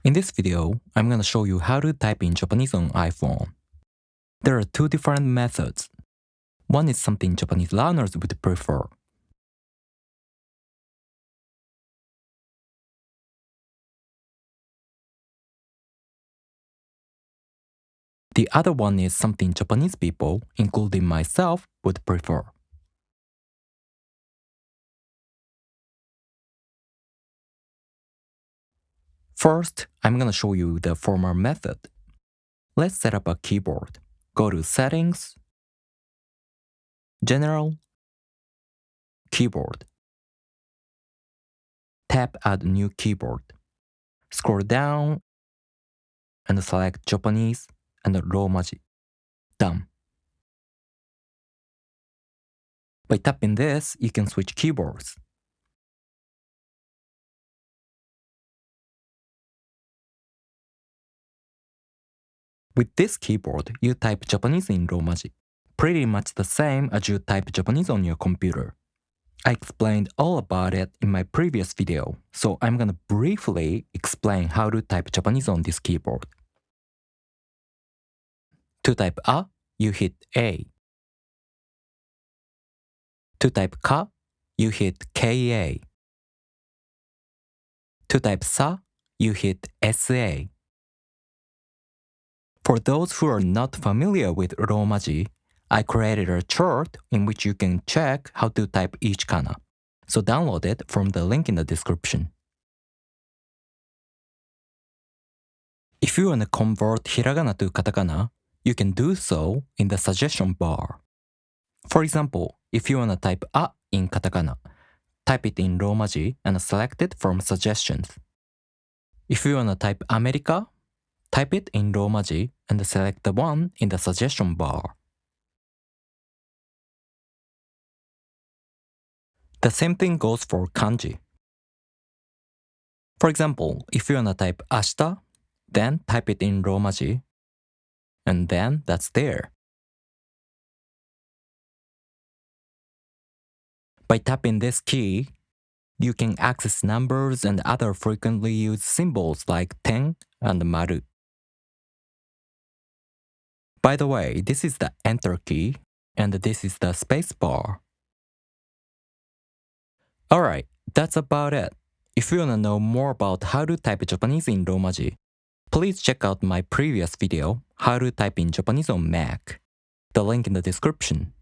In this video, I'm gonna show you how to type in Japanese on iPhone. There are two different methods. One is something Japanese learners would prefer. The other one is something Japanese people, including myself, would prefer. First, I'm gonna show you the former method. Let's set up a keyboard. Go to Settings, General, Keyboard. Tap Add New Keyboard. Scroll down and select Japanese and Romaji. Done. By tapping this, you can switch keyboards. With this keyboard, you type Japanese in Romaji, pretty much the same as you type Japanese on your computer. I explained all about it in my previous video, so I'm gonna briefly explain how to type Japanese on this keyboard. To type A, you hit A. To type Ka, you hit KA. To type Sa, you hit SA. For those who are not familiar with Romaji, I created a chart in which you can check how to type each kana. So download it from the link in the description. If you want to convert Hiragana to Katakana, you can do so in the suggestion bar. For example, if you want to type A in Katakana, type it in Romaji and select it from suggestions. If you want to type America, type it in Romaji and select the one in the suggestion bar. The same thing goes for kanji. For example, if you want to type ashita, then type it in Romaji, and then that's there. By tapping this key, you can access numbers and other frequently used symbols like ten and maru. By the way, this is the enter key, and this is the space bar. Alright, that's about it. If you wanna know more about how to type Japanese in Romaji, please check out my previous video, How to Type in Japanese on Mac. The link in the description.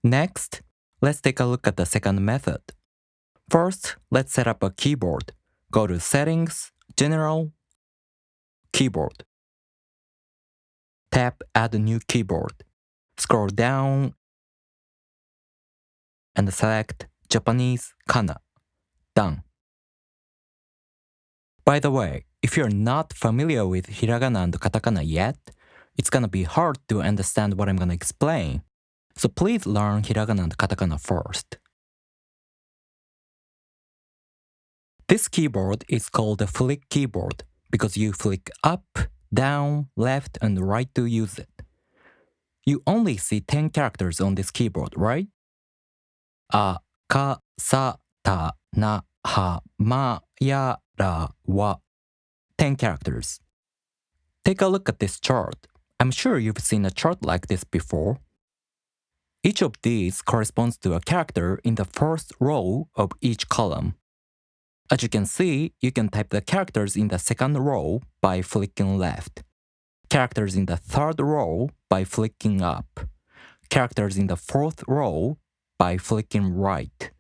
Next, let's take a look at the second method. First, let's set up a keyboard. Go to Settings, General, Keyboard. Tap Add New Keyboard. Scroll down and select Japanese kana. Done. By the way, if you're not familiar with Hiragana and Katakana yet, it's gonna be hard to understand what I'm gonna explain. So please learn Hiragana and Katakana first. This keyboard is called a flick keyboard because you flick up, down, left, and right to use it. You only see 10 characters on this keyboard, right? A, ka, sa, ta, na, ha, ma, ya, ra, wa. 10 characters. Take a look at this chart. I'm sure you've seen a chart like this before. Each of these corresponds to a character in the first row of each column. As you can see, you can type the characters in the second row by flicking left, characters in the third row by flicking up, characters in the fourth row by flicking right,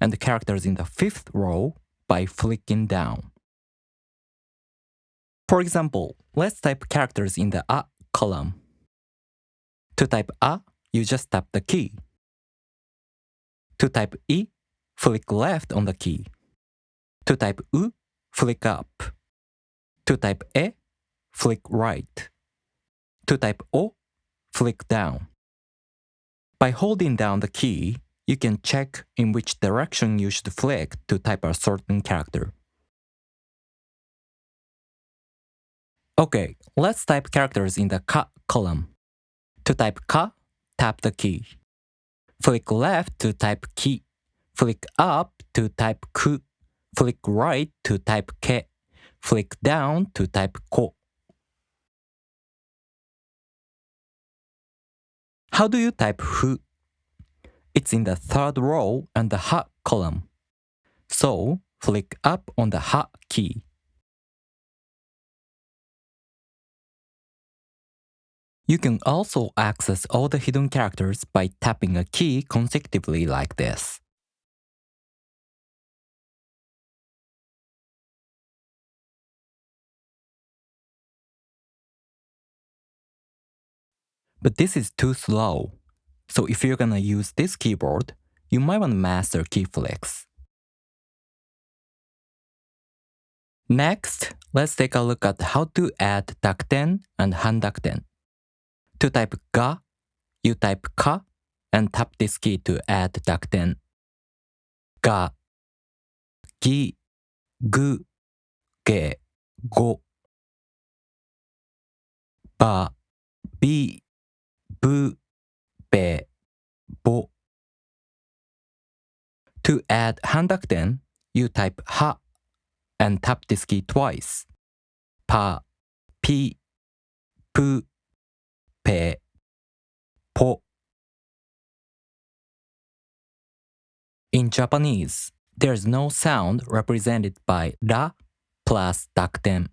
and the characters in the fifth row by flicking down. For example, let's type characters in the A column. To type A, you just tap the key. To type I, flick left on the key. To type U, flick up. To type E, flick right. To type O, flick down. By holding down the key, you can check in which direction you should flick to type a certain character. Okay, let's type characters in the Ka column. To type Ka, tap the key. Flick left to type Ki. Flick up to type Ku. Flick right to type ke. Flick down to type ko. How do you type fu? It's in the third row and the ha column. So, flick up on the ha key. You can also access all the hidden characters by tapping a key consecutively like this. But this is too slow. So if you're gonna use this keyboard, you might want to master key flicks. Next, let's take a look at how to add dakten and handakten. To type ga, you type ka and tap this key to add dakten. Ga, gi, gu, ge, go. Ba, bi, bu, be, bo. To add handakten, you type ha and tap this key twice. Pa, pi, pu, pe, po. In Japanese, there's no sound represented by ra plus dakten.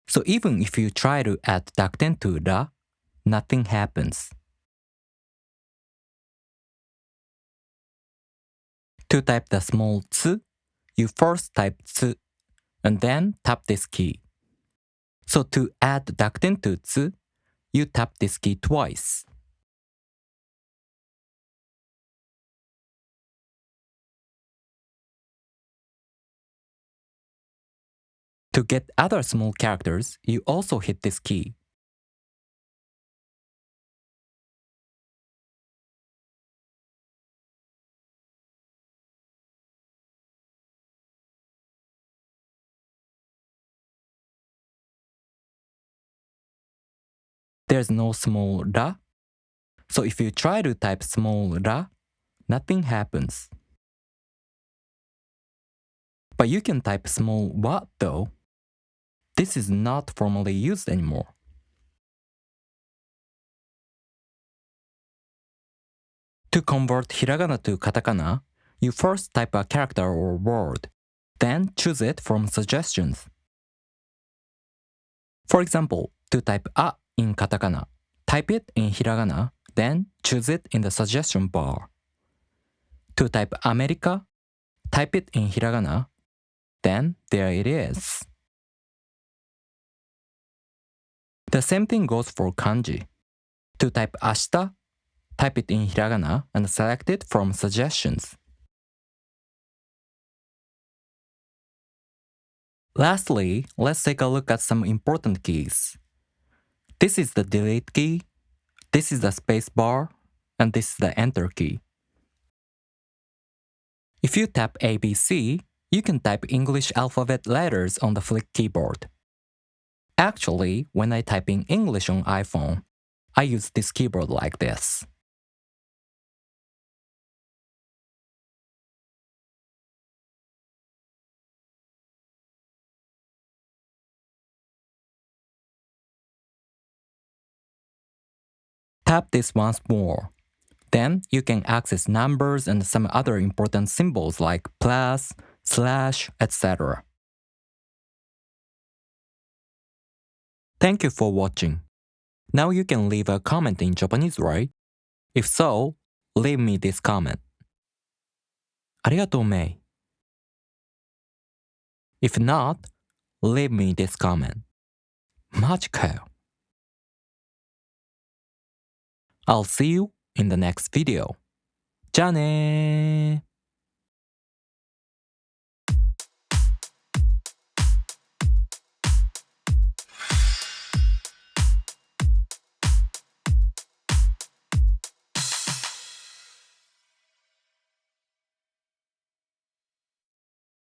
So even if you try to add dakten to ra, nothing happens. To type the small tsu, you first type tsu and then tap this key. So to add dakten to tsu, you tap this key twice. To get other small characters, you also hit this key. There's no small ra, so if you try to type small ra, nothing happens. But you can type small wa though. This is not formally used anymore. To convert hiragana to katakana, you first type a character or word, then choose it from suggestions. For example, to type a in katakana, type it in hiragana, then choose it in the suggestion bar. To type America, type it in hiragana, then there it is. The same thing goes for kanji. To type ashita, type it in hiragana and select it from suggestions. Lastly, let's take a look at some important keys. This is the delete key, this is the space bar, and this is the enter key. If you tap ABC, you can type English alphabet letters on the flick keyboard. Actually, when I type in English on iPhone, I use this keyboard like this. Tap this once more. Then you can access numbers and some other important symbols like plus, slash, etc. Thank you for watching. Now you can leave a comment in Japanese, right? If so, leave me this comment. ありがとう, May. If not, leave me this comment. マジかよ. I'll see you in the next video. じゃあねー.